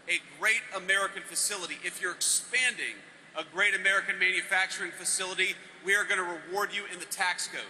a great American facility, if you're expanding a great American manufacturing facility, we are going to reward you in the tax code.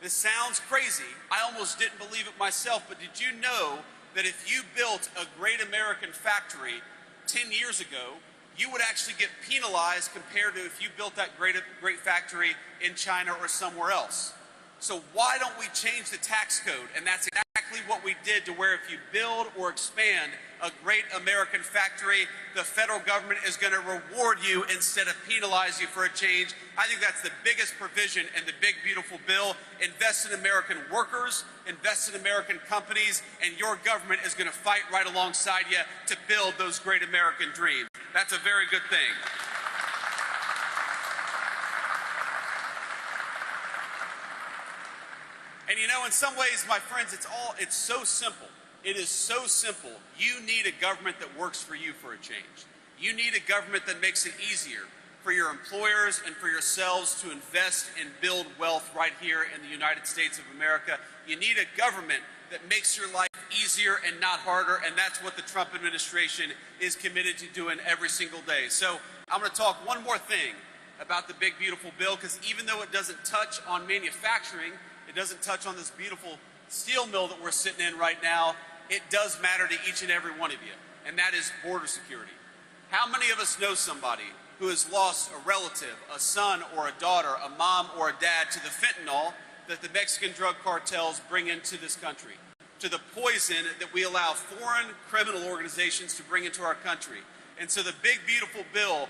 This sounds crazy. I almost didn't believe it myself, but did you know that if you built a great American factory 10 years ago, you would actually get penalized compared to if you built that great factory in China or somewhere else? So why don't we change the tax code? And that's exactly what we did, to where if you build or expand a great American factory, the federal government is going to reward you instead of penalize you for a change. I think that's the biggest provision in the big, beautiful bill. Invest in American workers, invest in American companies, and your government is going to fight right alongside you to build those great American dreams. That's a very good thing. And you know, in some ways, my friends, it's so simple. It is so simple. You need a government that works for you for a change. You need a government that makes it easier for your employers and for yourselves to invest and build wealth right here in the United States of America. You need a government that makes your life easier and not harder, and that's what the Trump administration is committed to doing every single day. So I'm going to talk one more thing about the big, beautiful bill, because even though it doesn't touch on manufacturing, it doesn't touch on this beautiful steel mill that we're sitting in right now, it does matter to each and every one of you, and that is border security. How many of us know somebody who has lost a relative, a son or a daughter, a mom or a dad, to the fentanyl that the Mexican drug cartels bring into this country, to the poison that we allow foreign criminal organizations to bring into our country? And so the big, beautiful bill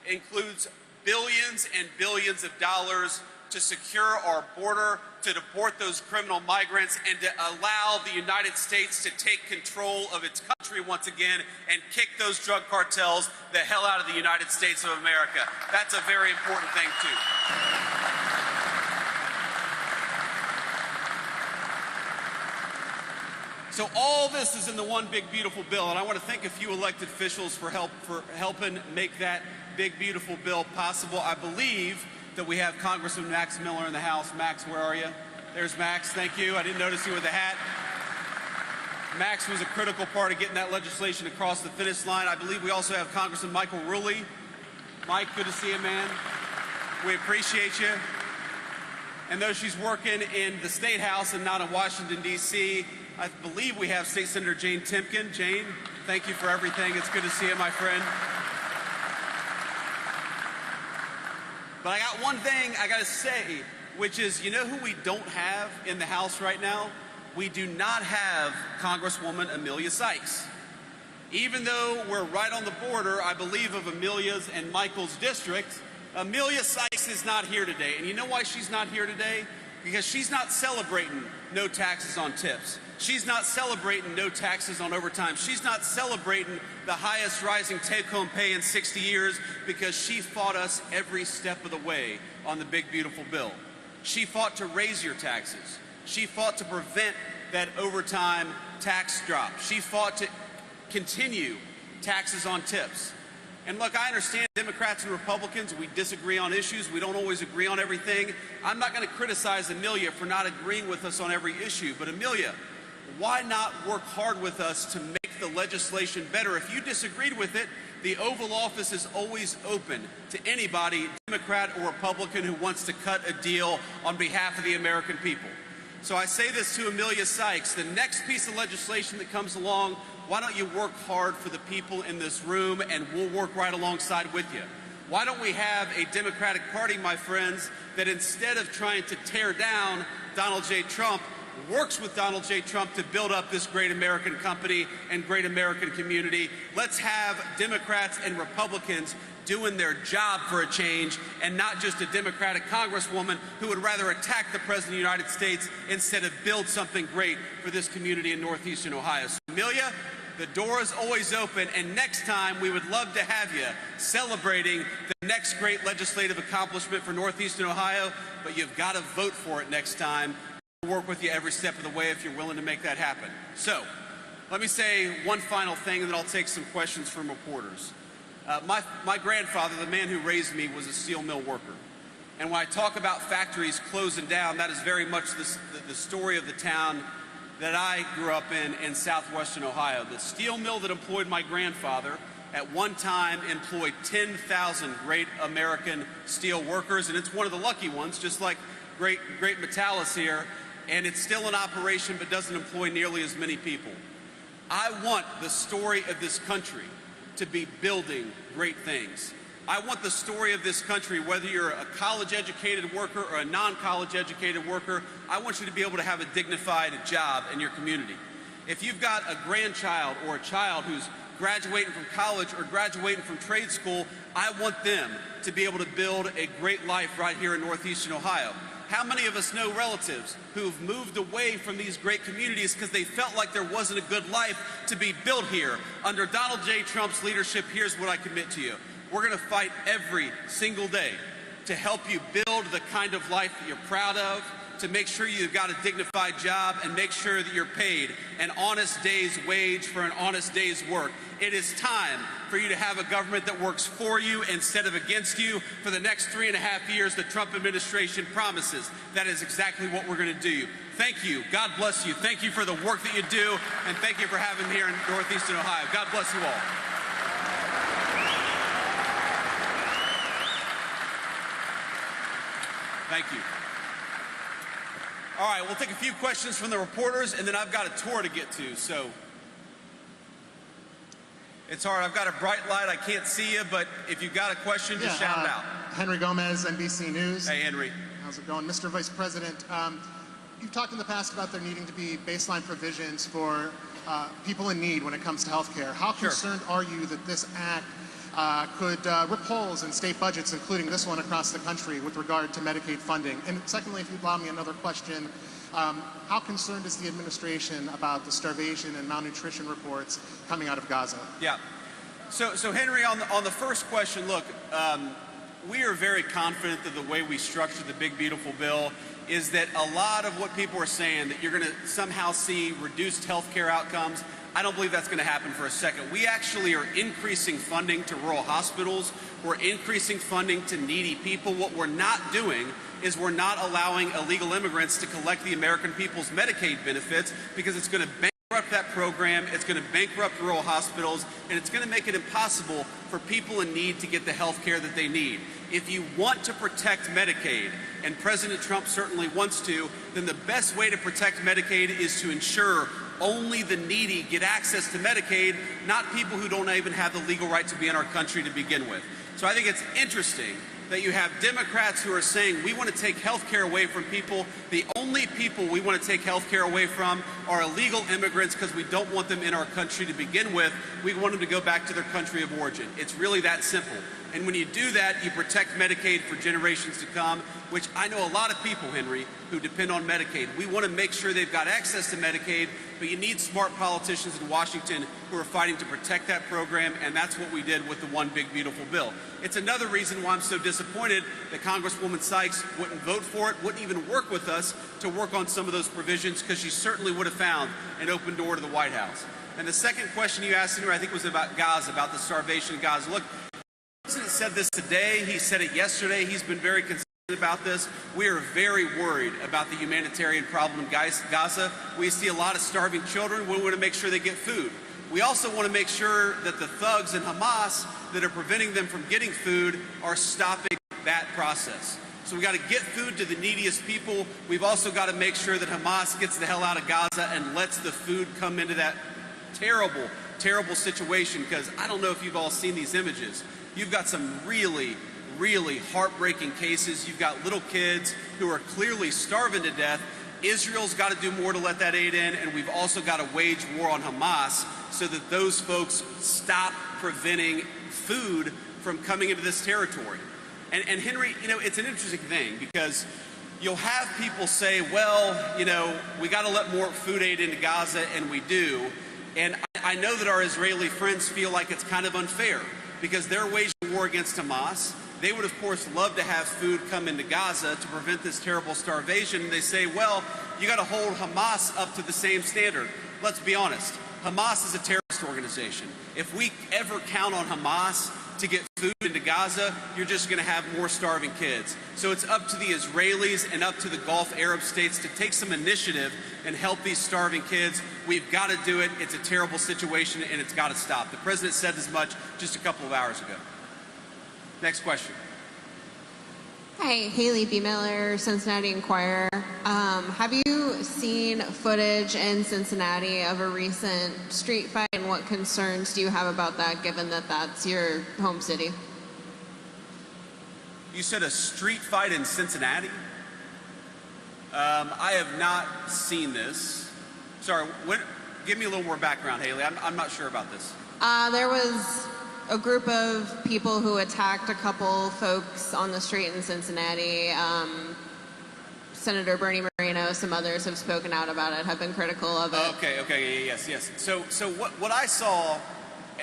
includes billions and billions of dollars to secure our border, to deport those criminal migrants, and to allow the United States to take control of its country once again and kick those drug cartels the hell out of the United States of America. That's a very important thing, too. So all this is in the one big, beautiful bill, and I want to thank a few elected officials for helping make that big, beautiful bill possible. I believe that we have Congressman Max Miller in the House. Max, where are you? There's Max. Thank you. I didn't notice you with the hat. Max was a critical part of getting that legislation across the finish line. I believe we also have Congressman Michael Rulli. Mike, good to see you, man. We appreciate you. And though she's working in the State House and not in Washington, D.C., I believe we have State Senator Jane Timken. Jane, thank you for everything. It's good to see you, my friend. But I got one thing I got to say, which is, you know who we don't have in the House right now? We do not have Congresswoman Amelia Sykes. Even though we're right on the border, I believe, of Amelia's and Michael's district, Amelia Sykes is not here today. And you know why she's not here today? Because she's not celebrating no taxes on tips. She's not celebrating no taxes on overtime. She's not celebrating the highest rising take-home pay in 60 years, because she fought us every step of the way on the big, beautiful bill. She fought to raise your taxes. She fought to prevent that overtime tax drop. She fought to continue taxes on tips. And look, I understand Democrats and Republicans, we disagree on issues. We don't always agree on everything. I'm not going to criticize Amelia for not agreeing with us on every issue. But Amelia, why not work hard with us to make the legislation better? If you disagreed with it, the Oval Office is always open to anybody, Democrat or Republican, who wants to cut a deal on behalf of the American people. So I say this to Amelia Sykes: the next piece of legislation that comes along, why don't you work hard for the people in this room, and we'll work right alongside with you. Why don't we have a Democratic Party, my friends, that instead of trying to tear down Donald J. Trump, works with Donald J. Trump to build up this great American company and great American community? Let's have Democrats and Republicans doing their job for a change, and not just a Democratic Congresswoman who would rather attack the President of the United States instead of build something great for this community in Northeastern Ohio. So, Amelia, the door is always open, and next time we would love to have you celebrating the next great legislative accomplishment for Northeastern Ohio, but you've got to vote for it next time. We'll work with you every step of the way if you're willing to make that happen. So, let me say one final thing, and then I'll take some questions from reporters. My grandfather, the man who raised me, was a steel mill worker. And when I talk about factories closing down, that is very much the story of the town that I grew up in southwestern Ohio. The steel mill that employed my grandfather at one time employed 10,000 great American steel workers, and it's one of the lucky ones, just like great Metallis here, and it's still in operation but doesn't employ nearly as many people. I want the story of this country to be building great things. I want the story of this country, whether you're a college-educated worker or a non-college educated worker, I want you to be able to have a dignified job in your community. If you've got a grandchild or a child who's graduating from college or graduating from trade school, I want them to be able to build a great life right here in northeastern Ohio. How many of us know relatives who've moved away from these great communities because they felt like there wasn't a good life to be built here? Under Donald J. Trump's leadership, here's what I commit to you. We're going to fight every single day to help you build the kind of life that you're proud of, to make sure you've got a dignified job, and make sure that you're paid an honest day's wage for an honest day's work. It is time for you to have a government that works for you instead of against you for the next 3.5 years the Trump administration promises. That is exactly what we're going to do. Thank you. God bless you. Thank you for the work that you do, and thank you for having me here in northeastern Ohio. God bless you all. Thank you. All right, we'll take a few questions from the reporters, and then I've got a tour to get to, so it's hard. I've got a bright light. I can't see you, but if you've got a question, just shout it out. Henry Gomez, NBC News. Hey, Henry. How's it going? Mr. Vice President, you've talked in the past about there needing to be baseline provisions for people in need when it comes to health care. How concerned are you that this act could rip holes in state budgets, including this one across the country, with regard to Medicaid funding? And secondly, if you'd allow me another question, how concerned is the administration about the starvation and malnutrition reports coming out of Gaza? Yeah. So Henry, on the first question, look, we are very confident that the way we structured the big, beautiful bill is that a lot of what people are saying, that you're going to somehow see reduced health care outcomes, I don't believe that's going to happen for a second. We actually are increasing funding to rural hospitals. We're increasing funding to needy people. What we're not doing is we're not allowing illegal immigrants to collect the American people's Medicaid benefits, because it's going to bankrupt that program, it's going to bankrupt rural hospitals, and it's going to make it impossible for people in need to get the health care that they need. If you want to protect Medicaid, and President Trump certainly wants to, then the best way to protect Medicaid is to ensure only the needy get access to Medicaid, not people who don't even have the legal right to be in our country to begin with. So I think it's interesting that you have Democrats who are saying we want to take health care away from people. The only people we want to take health care away from are illegal immigrants, because we don't want them in our country to begin with. We want them to go back to their country of origin. It's really that simple. And when you do that, you protect Medicaid for generations to come, which I know a lot of people, Henry, who depend on Medicaid. We want to make sure they've got access to Medicaid, but you need smart politicians in Washington who are fighting to protect that program, and that's what we did with the One Big Beautiful Bill. It's another reason why I'm so disappointed that Congresswoman Sykes wouldn't vote for it, wouldn't even work with us to work on some of those provisions, because she certainly would have found an open door to the White House. And the second question you asked, Henry, I think was about Gaza, about the starvation in Gaza. Look, the President said this today, he said it yesterday, he's been very concerned about this. We are very worried about the humanitarian problem in Gaza. We see a lot of starving children. We want to make sure they get food. We also want to make sure that the thugs in Hamas that are preventing them from getting food are stopping that process. So we got to get food to the neediest people. We've also got to make sure that Hamas gets the hell out of Gaza and lets the food come into that terrible, terrible situation, because I don't know if you've all seen these images. You've got some really heartbreaking cases. You've got little kids who are clearly starving to death. Israel's got to do more to let that aid in, and we've also got to wage war on Hamas so that those folks stop preventing food from coming into this territory. And Henry, you know, it's an interesting thing, because you'll have people say, well, you know, we got to let more food aid into Gaza, and we do. And I know that our Israeli friends feel like it's kind of unfair, because they're waging war against Hamas. They would, of course, love to have food come into Gaza to prevent this terrible starvation. And they say, well, you got to hold Hamas up to the same standard. Let's be honest. Hamas is a terrorist organization. If we ever count on Hamas to get food into Gaza, you're just going to have more starving kids. So it's up to the Israelis and up to the Gulf Arab states to take some initiative and help these starving kids. We've got to do it. It's a terrible situation, and it's got to stop. The president said as much just a couple of hours ago. Next question. Hi, Haley B. Miller, Cincinnati Enquirer. Have you seen footage in Cincinnati of a recent street fight, and what concerns do you have about that, given that that's your home city? You said a street fight in Cincinnati? I have not seen this. Sorry, give me a little more background, Haley. I'm not sure about this. There was a group of people who attacked a couple folks on the street in Cincinnati. Senator Bernie Moreno, some others have spoken out about it, have been critical of it. Okay, yes. So what I saw,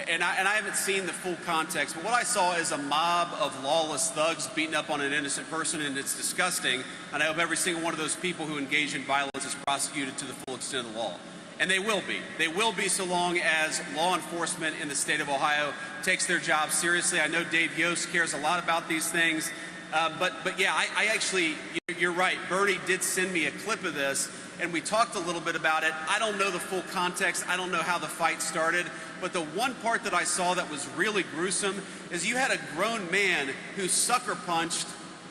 and I haven't seen the full context, but what I saw is a mob of lawless thugs beating up on an innocent person, and it's disgusting. And I hope every single one of those people who engage in violence is prosecuted to the full extent of the law. And they will be. They will be so long as law enforcement in the state of Ohio takes their job seriously. I know Dave Yost cares a lot about these things. But yeah, I actually, you're right. Bernie did send me a clip of this, and we talked a little bit about it. I don't know the full context. I don't know how the fight started. But the one part that I saw that was really gruesome is you had a grown man who sucker punched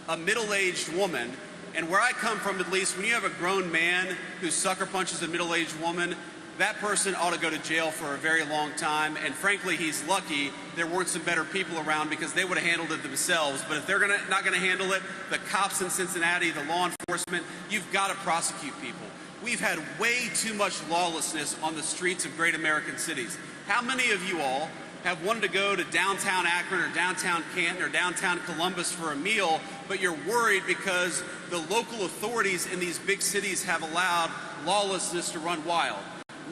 a middle-aged woman. And where I come from, at least, when you have a grown man who sucker punches a middle-aged woman, that person ought to go to jail for a very long time. And frankly, he's lucky there weren't some better people around, because they would have handled it themselves. But if they're not going to handle it, the cops in Cincinnati, the law enforcement, you've got to prosecute people. We've had way too much lawlessness on the streets of great American cities. How many of you all have wanted to go to downtown Akron or downtown Canton or downtown Columbus for a meal, but you're worried because the local authorities in these big cities have allowed lawlessness to run wild?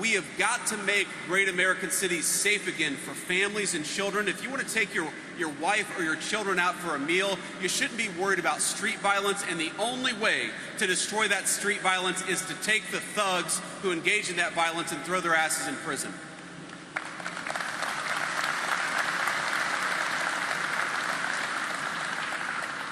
We have got to make great American cities safe again for families and children. If you want to take your wife or your children out for a meal, you shouldn't be worried about street violence. And the only way to destroy that street violence is to take the thugs who engage in that violence and throw their asses in prison.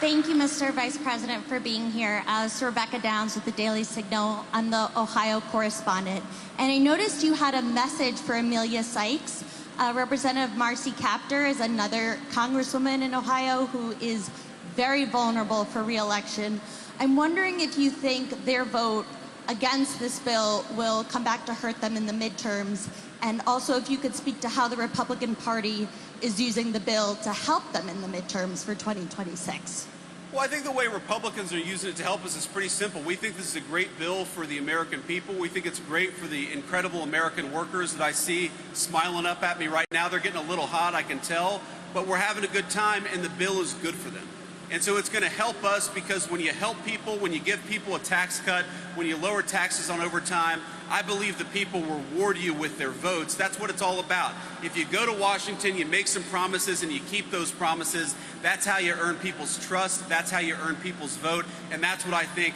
Thank you, Mr. Vice President, for being here. This is Rebecca Downs with the Daily Signal. I'm the Ohio correspondent. And I noticed you had a message for Amelia Sykes. Representative Marcy Kaptur is another congresswoman in Ohio who is very vulnerable for re-election. I'm wondering if you think their vote against this bill will come back to hurt them in the midterms, and also if you could speak to how the Republican Party is using the bill to help them in the midterms for 2026. Well, I think the way Republicans are using it to help us is pretty simple. We think this is a great bill for the American people. We think it's great for the incredible American workers that I see smiling up at me right now. They're getting a little hot, I can tell, but we're having a good time, and the bill is good for them. And so it's going to help us, because when you help people, when you give people a tax cut, when you lower taxes on overtime, I believe the people reward you with their votes. That's what it's all about. If you go to Washington, you make some promises and you keep those promises, that's how you earn people's trust, that's how you earn people's vote, and that's what I think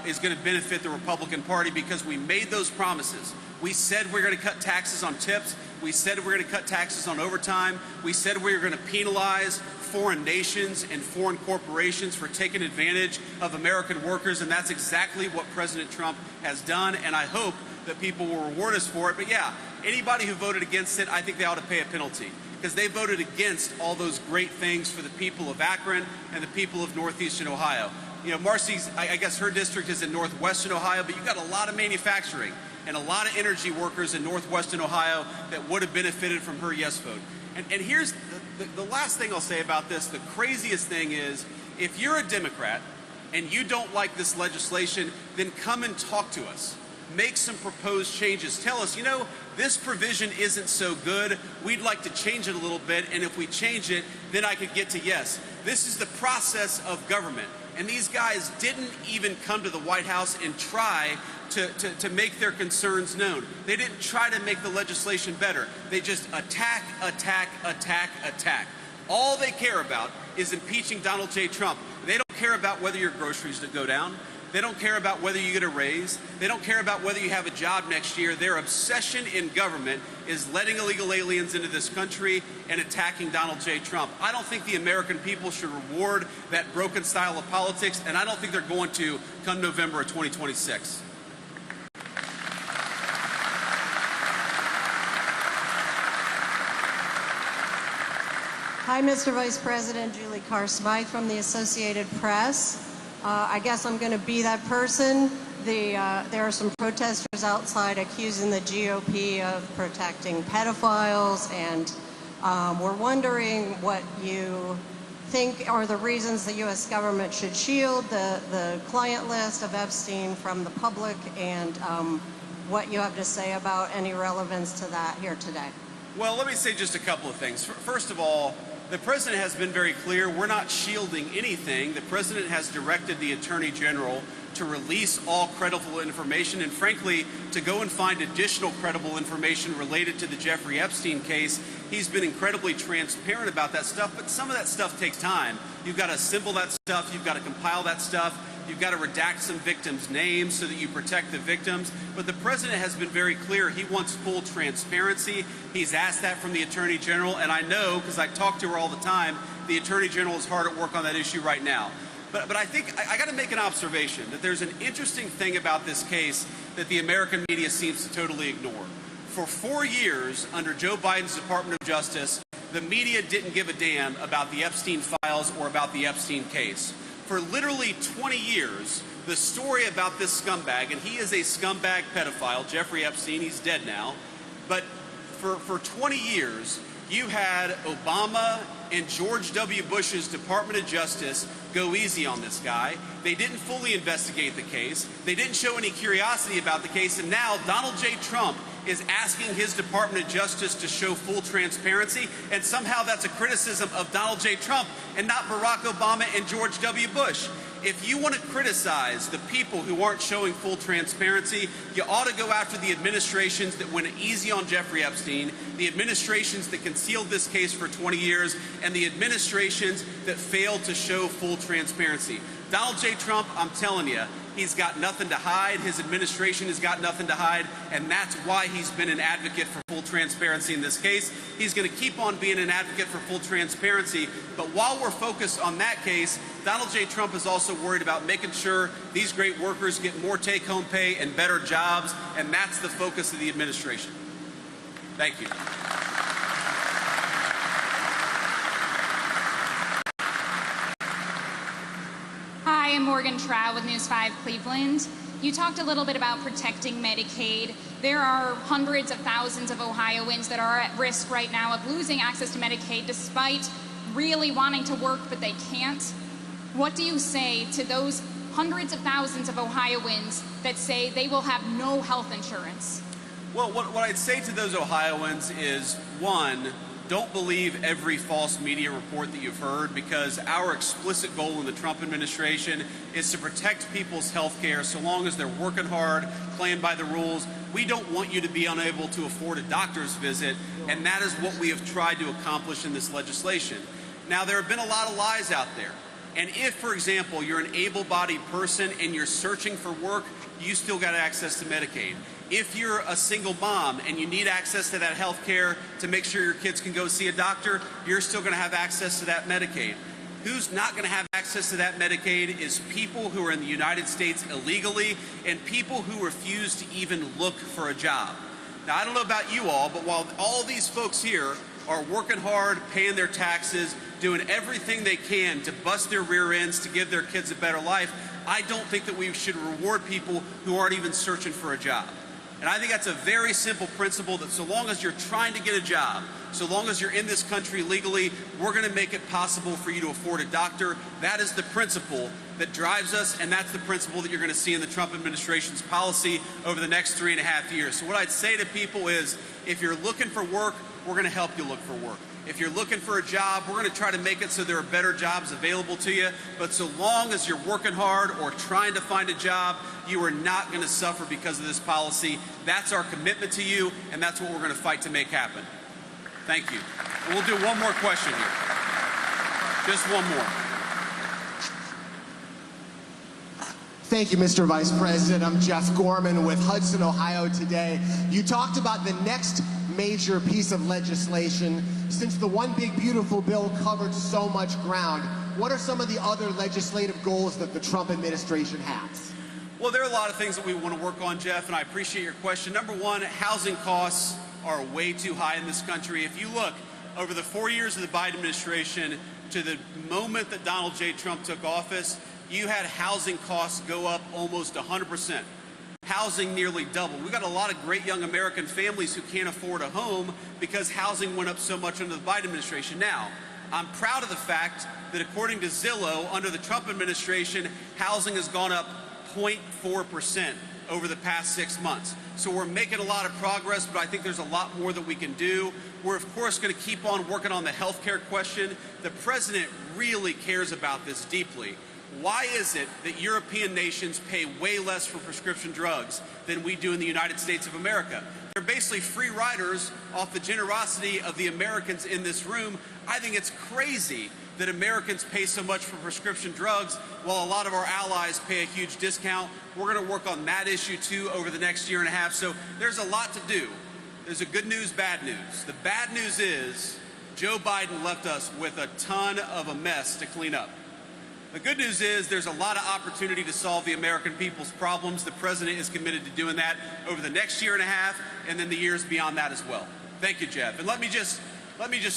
is going to benefit the Republican Party, because we made those promises. We said we're going to cut taxes on tips. We said we're going to cut taxes on overtime. We said we were going to penalize foreign nations and foreign corporations for taking advantage of American workers, and that's exactly what President Trump has done, and I hope that people will reward us for it. But yeah, anybody who voted against it, I think they ought to pay a penalty, because they voted against all those great things for the people of Akron and the people of northeastern Ohio. You know, Marcy's, I guess her district is in northwestern Ohio, but you've got a lot of manufacturing and a lot of energy workers in northwestern Ohio that would have benefited from her yes vote. And here's the last thing I'll say about this. The craziest thing is, if you're a Democrat and you don't like this legislation, then come and talk to us. Make some proposed changes. Tell us, you know, this provision isn't so good. We'd like to change it a little bit, and if we change it, then I could get to yes. This is the process of government. And these guys didn't even come to the White House and try to make their concerns known. They didn't try to make the legislation better. They just attack, attack, attack, attack. All they care about is impeaching Donald J. Trump. They don't care about whether your groceries go down. They don't care about whether you get a raise. They don't care about whether you have a job next year. Their obsession in government is letting illegal aliens into this country and attacking Donald J. Trump. I don't think the American people should reward that broken style of politics, and I don't think they're going to come November of 2026. Hi, Mr. Vice President. Julie Carr-Smythe from the Associated Press. I guess I'm going to be that person. There are some protesters outside accusing the GOP of protecting pedophiles, and we're wondering what you think are the reasons the U.S. government should shield the client list of Epstein from the public, and what you have to say about any relevance to that here today. Well, let me say just a couple of things. First of all, the president has been very clear. We're not shielding anything. The president has directed the attorney general to release all credible information and, frankly, to go and find additional credible information related to the Jeffrey Epstein case. He's been incredibly transparent about that stuff, but some of that stuff takes time. You've got to assemble that stuff. You've got to compile that stuff. You've got to redact some victims' names so that you protect the victims. But the president has been very clear. He wants full transparency. He's asked that from the attorney general, and I know, because I talk to her all the time, the attorney general is hard at work on that issue right now. But I think I got to make an observation that there's an interesting thing about this case that the American media seems to totally ignore. For 4 years, under Joe Biden's Department of Justice, the media didn't give a damn about the Epstein files or about the Epstein case. For literally 20 years, the story about this scumbag, and he is a scumbag pedophile, Jeffrey Epstein, he's dead now, but for 20 years, you had Obama and George W. Bush's Department of Justice go easy on this guy. They didn't fully investigate the case. They didn't show any curiosity about the case, and now Donald J. Trump is asking his Department of Justice to show full transparency, and somehow that's a criticism of Donald J. Trump and not Barack Obama and George W. Bush. If you want to criticize the people who aren't showing full transparency, you ought to go after the administrations that went easy on Jeffrey Epstein, the administrations that concealed this case for 20 years, and the administrations that failed to show full transparency. Donald J. Trump, I'm telling you, he's got nothing to hide. His administration has got nothing to hide, and that's why he's been an advocate for full transparency in this case. He's going to keep on being an advocate for full transparency, but while we're focused on that case, Donald J. Trump is also worried about making sure these great workers get more take-home pay and better jobs, and that's the focus of the administration. Thank you. Hi, I'm Morgan Trout with News 5 Cleveland. You talked a little bit about protecting Medicaid. There are hundreds of thousands of Ohioans that are at risk right now of losing access to Medicaid despite really wanting to work, but they can't. What do you say to those hundreds of thousands of Ohioans that say they will have no health insurance? Well, what I'd say to those Ohioans is, one, don't believe every false media report that you've heard, because our explicit goal in the Trump administration is to protect people's health care so long as they're working hard, playing by the rules. We don't want you to be unable to afford a doctor's visit, and that is what we have tried to accomplish in this legislation. Now, there have been a lot of lies out there. And if, for example, you're an able-bodied person and you're searching for work, you still got access to Medicaid. If you're a single mom and you need access to that health care to make sure your kids can go see a doctor, you're still going to have access to that Medicaid. Who's not going to have access to that Medicaid is people who are in the United States illegally and people who refuse to even look for a job. Now, I don't know about you all, but while all these folks here are working hard, paying their taxes, doing everything they can to bust their rear ends to give their kids a better life, I don't think that we should reward people who aren't even searching for a job. And I think that's a very simple principle, that so long as you're trying to get a job, so long as you're in this country legally, we're going to make it possible for you to afford a doctor. That is the principle that drives us, and that's the principle that you're going to see in the Trump administration's policy over the next 3.5 years. So what I'd say to people is, if you're looking for work, we're going to help you look for work. If you're looking for a job, we're going to try to make it so there are better jobs available to you. But so long as you're working hard or trying to find a job, you are not going to suffer because of this policy. That's our commitment to you, and that's what we're going to fight to make happen. Thank you. And we'll do one more question here. Just one more. Thank you, Mr. Vice President. I'm Jeff Gorman with Hudson, Ohio Today. You talked about the next major piece of legislation. Since the One Big Beautiful Bill covered so much ground, what are some of the other legislative goals that the Trump administration has? Well, there are a lot of things that we want to work on, Jeff, and I appreciate your question. Number one, housing costs are way too high in this country. If you look over the 4 years of the Biden administration to the moment that Donald J. Trump took office, you had housing costs go up almost 100%. Housing nearly doubled. We've got a lot of great young American families who can't afford a home because housing went up so much under the Biden administration. Now, I'm proud of the fact that according to Zillow, under the Trump administration, housing has gone up 0.4% over the past 6 months. So we're making a lot of progress, but I think there's a lot more that we can do. We're, of course, going to keep on working on the health care question. The president really cares about this deeply. Why is it that European nations pay way less for prescription drugs than we do in the United States of America? They're basically free riders off the generosity of the Americans in this room. I think it's crazy that Americans pay so much for prescription drugs while a lot of our allies pay a huge discount. We're going to work on that issue too over the next year and a half. So there's a lot to do. There's a good news, bad news. The bad news is Joe Biden left us with a ton of a mess to clean up. The good news is there's a lot of opportunity to solve the American people's problems. The president is committed to doing that over the next year and a half and then the years beyond that as well. Thank you, Jeff. And let me just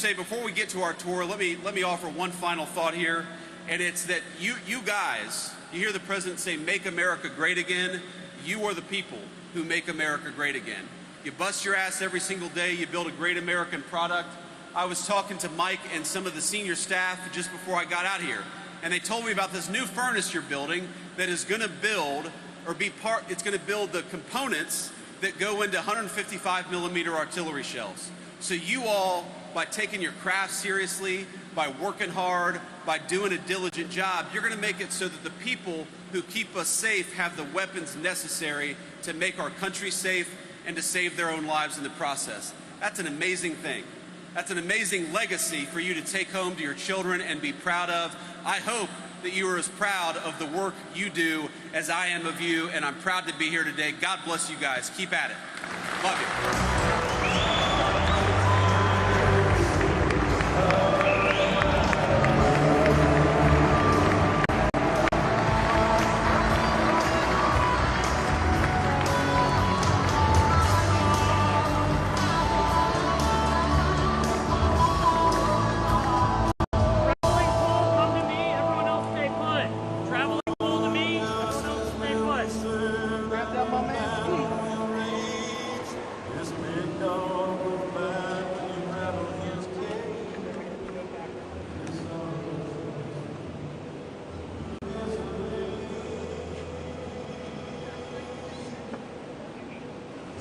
say, before we get to our tour, let me offer one final thought here, and it's that you guys, you hear the president say, "Make America great again." You are the people who make America great again. You bust your ass every single day. You build a great American product. I was talking to Mike and some of the senior staff just before I got out here, and they told me about this new furnace you're building that is going to build, or it's going to build the components that go into 155 millimeter artillery shells. So you all, by taking your craft seriously, by working hard, by doing a diligent job, you're going to make it so that the people who keep us safe have the weapons necessary to make our country safe and to save their own lives in the process. That's an amazing thing. That's an amazing legacy for you to take home to your children and be proud of. I hope that you are as proud of the work you do as I am of you, and I'm proud to be here today. God bless you guys. Keep at it. Love you.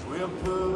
We'll put